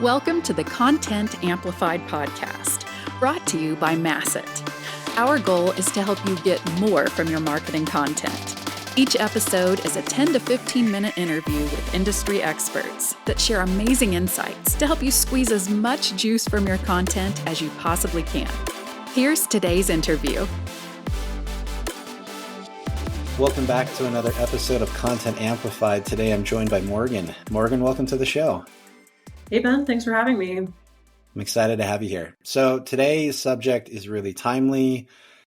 Welcome to the Content Amplified podcast, brought to you by Masset. Our goal is to help you get more from your marketing content. Each episode is a 10 to 15 minute interview with industry experts that share amazing insights to help you squeeze as much juice from your content as you possibly can. Here's today's interview. Welcome back to another episode of Content Amplified. Today I'm joined by Morgan. Morgan, welcome to the show. Hey, Ben. Thanks for having me. I'm excited to have you here. So today's subject is really timely.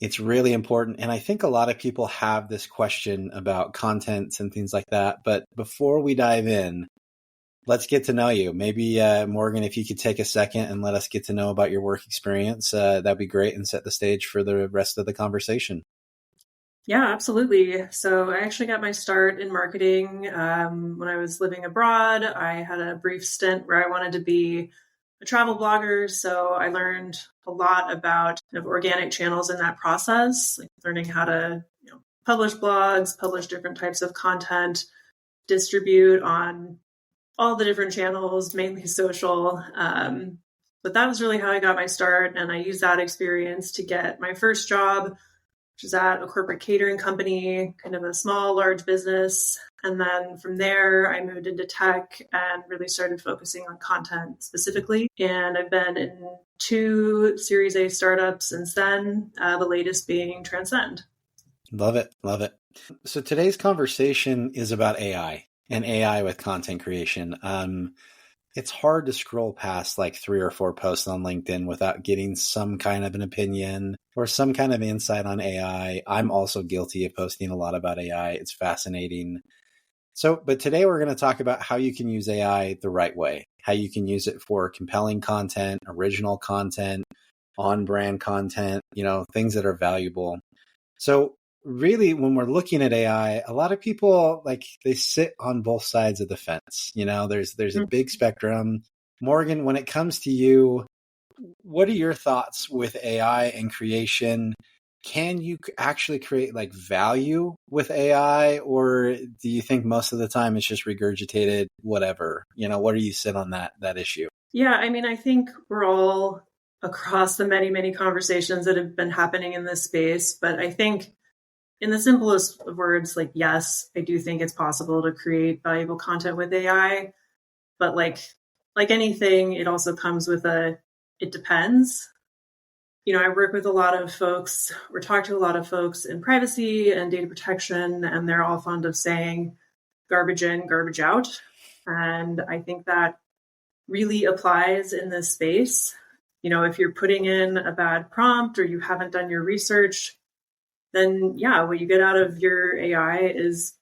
It's really important. And I think a lot of people have this question about contents and things like that. But before we dive in, let's get to know you. Maybe, Morgan, if you could take a second and let us get to know about your work experience, that'd be great and set the stage for the rest of the conversation. Yeah, absolutely. So I actually got my start in marketing when I was living abroad. I had a brief stint where I wanted to be a travel blogger. So I learned a lot about organic channels in that process, like learning how to publish blogs, publish different types of content, distribute on all the different channels, mainly social. But that was really how I got my start. And I used that experience to get my first job, which is at a corporate catering company, kind of a small, large business. And then from there, I moved into tech and really started focusing on content specifically. And I've been in 2 Series A startups since then, the latest being Transcend. Love it. Love it. So today's conversation is about AI and AI with content creation. It's hard to scroll past like 3 or 4 posts on LinkedIn without getting some kind of an opinion or some kind of insight on AI. I'm also guilty of posting a lot about AI. It's fascinating. But today we're going to talk about how you can use AI the right way, how you can use it for compelling content, original content, on-brand content, things that are valuable. So really, when we're looking at AI, a lot of people they sit on both sides of the fence. There's a big spectrum. Morgan, when it comes to you, what are your thoughts with AI and creation? Can you actually create value with AI, or do you think most of the time it's just regurgitated whatever? What do you sit on that issue? Yeah, I think we're all across the many, many conversations that have been happening in this space, but I think in the simplest of words, yes, I do think it's possible to create valuable content with AI, but like anything, it also comes with it depends. I work with a lot of folks or talk to a lot of folks in privacy and data protection, and they're all fond of saying garbage in, garbage out. And I think that really applies in this space. If you're putting in a bad prompt or you haven't done your research, then yeah, what you get out of your AI is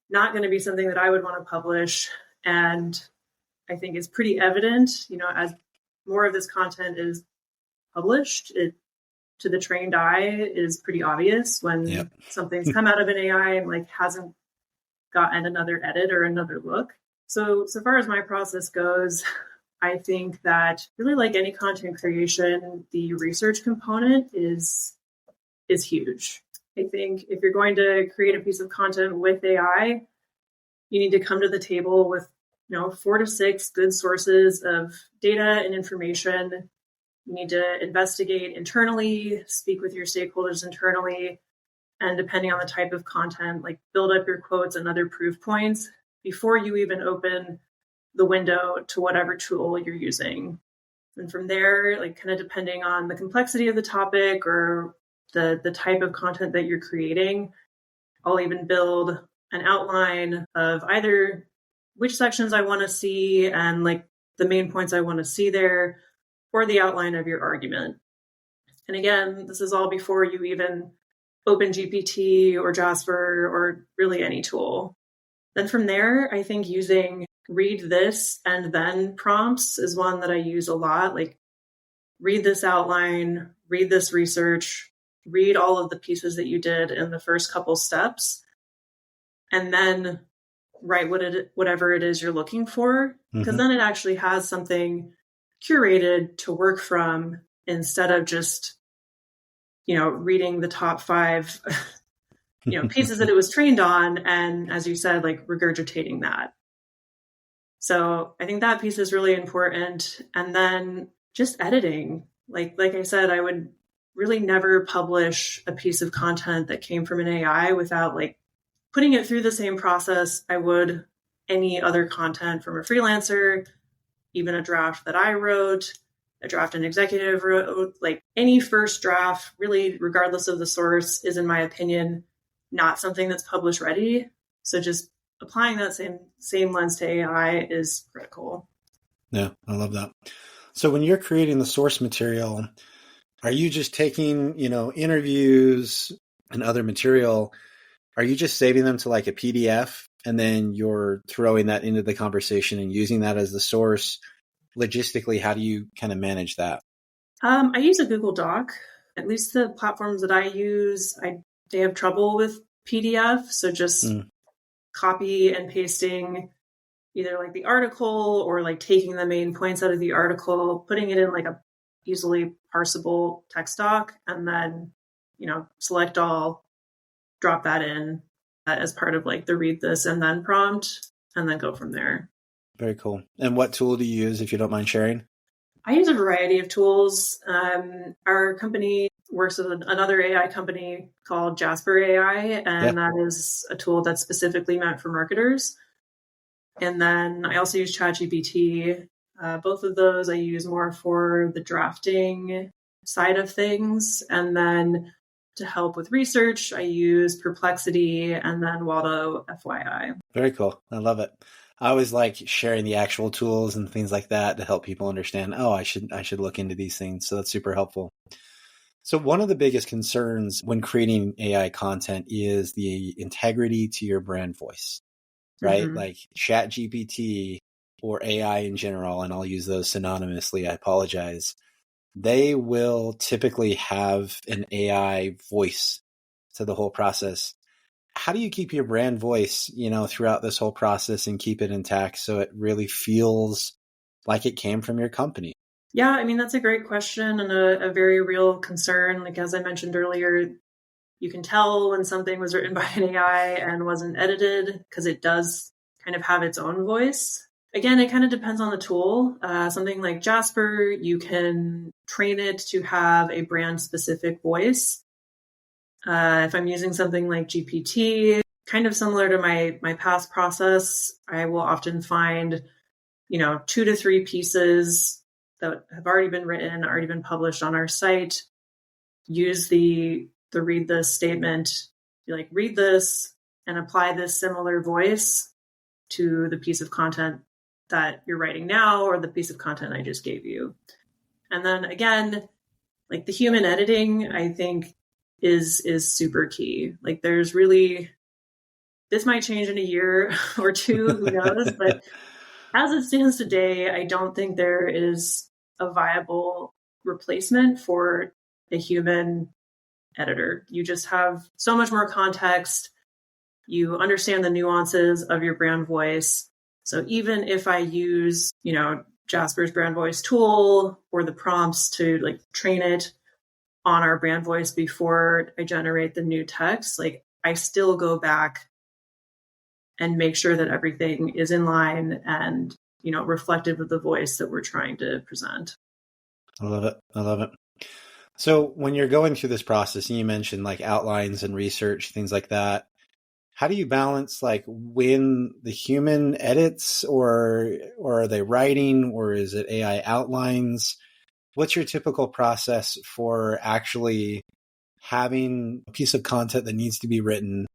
not going to be something that I would want to publish. And I think it's pretty evident, as more of this content is published, it to the trained eye is pretty obvious when something's come out of an AI and hasn't gotten another edit or another look. So far as my process goes, I think that really like any content creation, the research component is huge. I think if you're going to create a piece of content with AI, you need to come to the table with 4 to 6 good sources of data and information. You need to investigate internally, speak with your stakeholders internally, and depending on the type of content, build up your quotes and other proof points before you even open the window to whatever tool you're using. And from there, kind of depending on the complexity of the topic or the type of content that you're creating, I'll even build an outline of either which sections I want to see and the main points I want to see there, or the outline of your argument. And again, this is all before you even open GPT or Jasper or really any tool. Then from there, I think using read this and then prompts is one that I use a lot. Read this outline, read this research, read all of the pieces that you did in the first couple steps, and then write whatever it is you're looking for. Because then it actually has something curated to work from instead of just, reading the top 5, pieces that it was trained on. And as you said, regurgitating that. So I think that piece is really important. And then just editing. Like I said, I would really never publish a piece of content that came from an AI without like putting it through the same process I would any other content from a freelancer, even a draft that I wrote, a draft an executive wrote. Like any first draft, really, regardless of the source, is, in my opinion, not something that's publish ready. So just applying that same lens to AI is critical. Yeah, I love that. So when you're creating the source material, are you just taking, interviews and other material? Are you just saving them to like a PDF and then you're throwing that into the conversation and using that as the source? Logistically, how do you kind of manage that? I use a Google Doc. At least the platforms that I use, they have trouble with PDF. So just copy and pasting either like the article or like taking the main points out of the article, putting it in like a easily parsable text doc, and then, select all, drop that in as part of like the read this and then prompt, and then go from there. Very cool. And what tool do you use, if you don't mind sharing? I use a variety of tools. Our company works with another AI company called Jasper AI, and that is a tool that's specifically meant for marketers. And then I also use ChatGPT. Both of those I use more for the drafting side of things. And then to help with research, I use Perplexity and then Waldo FYI. Very cool. I love it. I always like sharing the actual tools and things like that to help people understand, I should look into these things. So that's super helpful. So one of the biggest concerns when creating AI content is the integrity to your brand voice, right? Mm-hmm. Like ChatGPT or AI in general, and I'll use those synonymously, I apologize. They will typically have an AI voice to the whole process. How do you keep your brand voice, throughout this whole process and keep it intact so it really feels like it came from your company? Yeah, I mean, that's a great question and a very real concern. Like, as I mentioned earlier, you can tell when something was written by an AI and wasn't edited because it does kind of have its own voice. Again, it kind of depends on the tool. Something like Jasper, you can train it to have a brand-specific voice. If I'm using something like GPT, kind of similar to my past process, I will often find, 2 to 3 pieces that have already been written, already been published on our site. Use the read this statement, read this and apply this similar voice to the piece of content that you're writing now or the piece of content I just gave you. And then again, like the human editing, I think is super key. Like there's really, this might change in a year or two, who knows, but as it stands today, I don't think there is a viable replacement for a human editor. You just have so much more context. You understand the nuances of your brand voice. So even if I use, Jasper's brand voice tool or the prompts to train it on our brand voice before I generate the new text, I still go back and make sure that everything is in line and, reflective of the voice that we're trying to present. I love it. I love it. So when you're going through this process, and you mentioned outlines and research, things like that, how do you balance when the human edits or are they writing or is it AI outlines? What's your typical process for actually having a piece of content that needs to be written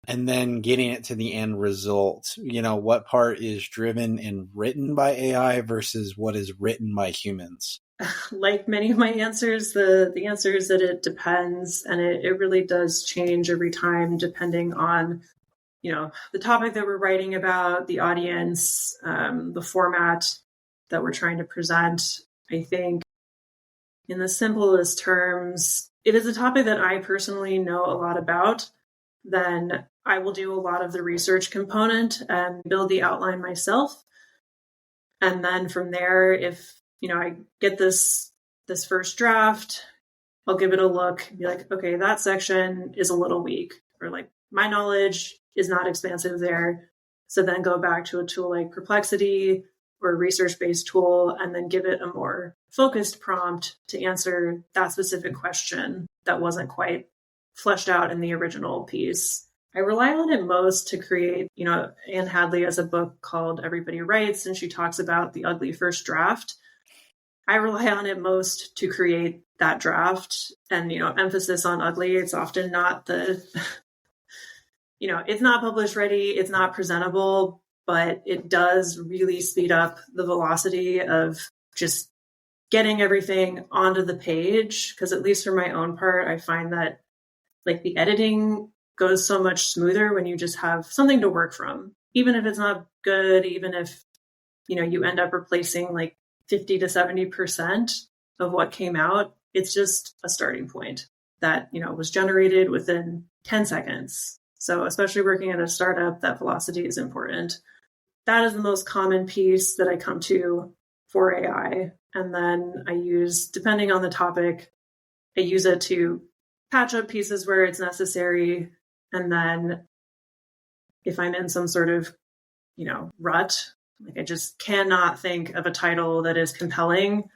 and then getting it to the end result? What part is driven and written by AI versus what is written by humans? Like many of my answers, the answer is that it depends, and it really does change every time depending on, the topic that we're writing about, the audience, the format that we're trying to present. I think in the simplest terms, if it's a topic that I personally know a lot about, then I will do a lot of the research component and build the outline myself. And then from there, if I get this first draft, I'll give it a look, be like, okay, that section is a little weak, or my knowledge is not expansive there. So then go back to a tool like Perplexity or a research-based tool and then give it a more focused prompt to answer that specific question that wasn't quite fleshed out in the original piece. I rely on it most to create, Anne Hadley has a book called Everybody Writes, and she talks about the ugly first draft. I rely on it most to create that draft and, emphasis on ugly. It's often not it's not published ready. It's not presentable, but it does really speed up the velocity of just getting everything onto the page. Because at least for my own part, I find that like the editing goes so much smoother when you just have something to work from. Even if it's not good, even if, you end up replacing like 50 to 70% of what came out, it's just a starting point that, was generated within 10 seconds. So especially working at a startup, that velocity is important. That is the most common piece that I come to for AI. And then I use, depending on the topic, I use it to patch up pieces where it's necessary. And then if I'm in some sort of, rut, like I just cannot think of a title that is compelling,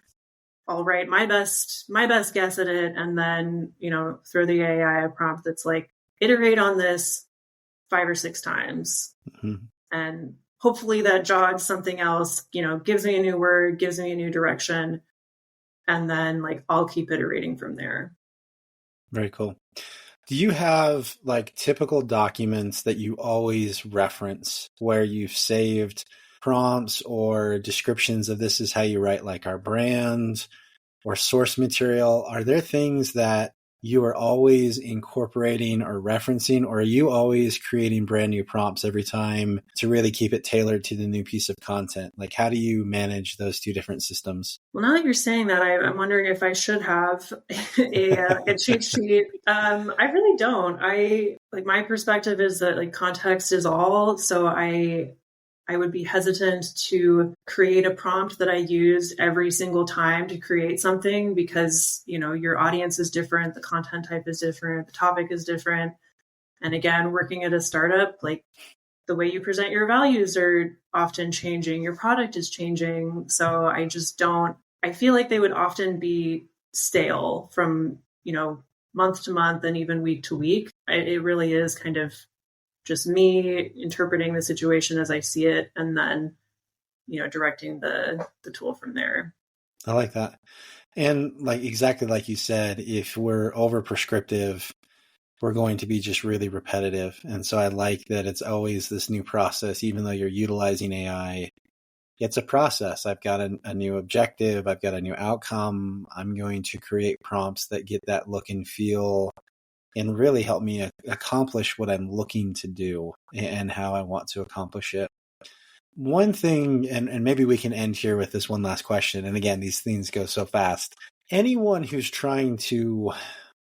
I'll write my best guess at it. And then, throw the AI a prompt that's like, iterate on this 5 or 6 times. Mm-hmm. And hopefully that jogs something else, gives me a new word, gives me a new direction. And then like, I'll keep iterating from there. Very cool. Do you have like typical documents that you always reference where you've saved prompts or descriptions of this is how you write like our brand or source material? Are there things that you are always incorporating or referencing, or are you always creating brand new prompts every time to really keep it tailored to the new piece of content? Like, how do you manage those two different systems? Well, now that you're saying that, I'm wondering if I should have a cheat sheet. I really don't. My perspective is that like context is all. So I would be hesitant to create a prompt that I use every single time to create something because, your audience is different, the content type is different, the topic is different. And again, working at a startup, like the way you present your values are often changing, your product is changing. So I feel like they would often be stale from, month to month and even week to week. It really is kind of just me interpreting the situation as I see it and then, directing the tool from there. I like that. And like exactly like you said, if we're over prescriptive, we're going to be just really repetitive. And so I like that it's always this new process, even though you're utilizing AI, it's a process. I've got a new objective. I've got a new outcome. I'm going to create prompts that get that look and feel and really help me accomplish what I'm looking to do and how I want to accomplish it. One thing, and maybe we can end here with this one last question. And again, these things go so fast. Anyone who's trying to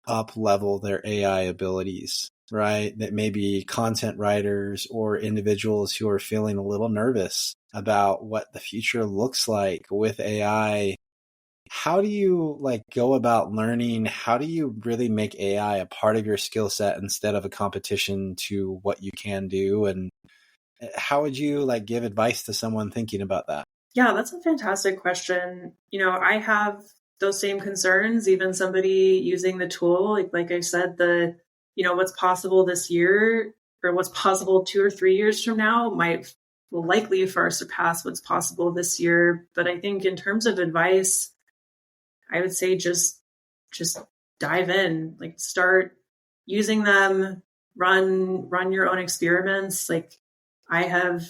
up level their AI abilities, right? That may be content writers or individuals who are feeling a little nervous about what the future looks like with AI. How do you go about learning? How do you really make AI a part of your skill set instead of a competition to what you can do? And how would you give advice to someone thinking about that? Yeah, that's a fantastic question. I have those same concerns, even somebody using the tool. Like I said, what's possible this year or what's possible 2 or 3 years from now will likely far surpass what's possible this year. But I think in terms of advice, I would say just dive in, start using them, run your own experiments. I'd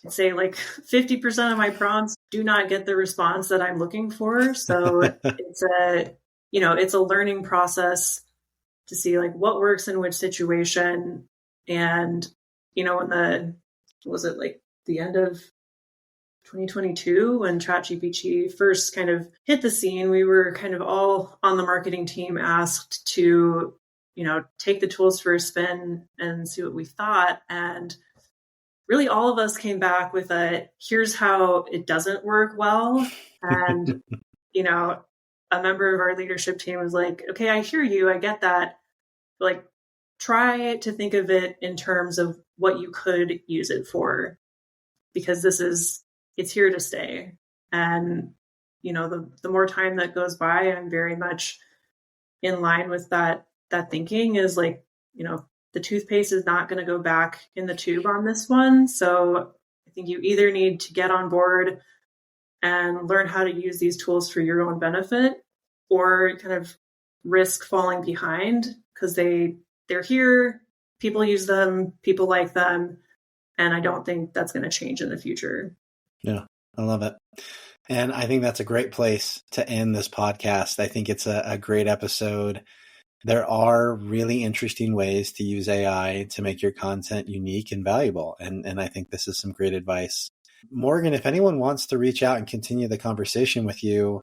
say 50% of my prompts do not get the response that I'm looking for. So it's a learning process to see what works in which situation. And, in the end of 2022, when ChatGPT first kind of hit the scene, we were kind of all on the marketing team asked to, take the tools for a spin and see what we thought. And really all of us came back with here's how it doesn't work well. And, a member of our leadership team was like, okay, I hear you. I get that. But try to think of it in terms of what you could use it for. because it's here to stay. And, the more time that goes by, I'm very much in line with that thinking is like, the toothpaste is not going to go back in the tube on this one. So I think you either need to get on board and learn how to use these tools for your own benefit, or kind of risk falling behind because they're here, people use them, people like them, and I don't think that's going to change in the future. Yeah, I love it. And I think that's a great place to end this podcast. I think it's a great episode. There are really interesting ways to use AI to make your content unique and valuable. And I think this is some great advice. Morgan, if anyone wants to reach out and continue the conversation with you,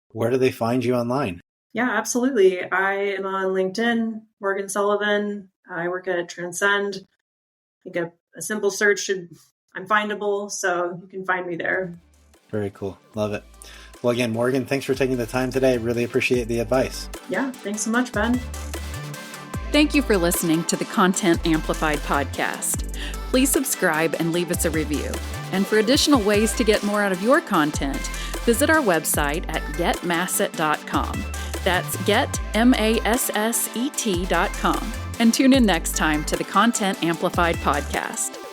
where do they find you online? Yeah, absolutely. I am on LinkedIn, Morgan Sullivan. I work at Transcend. I think a simple search I'm findable, so you can find me there. Very cool. Love it. Well, again, Morgan, thanks for taking the time today. Really appreciate the advice. Yeah, thanks so much, Ben. Thank you for listening to the Content Amplified podcast. Please subscribe and leave us a review. And for additional ways to get more out of your content, visit our website at getmasset.com. That's getmasset.com. And tune in next time to the Content Amplified podcast.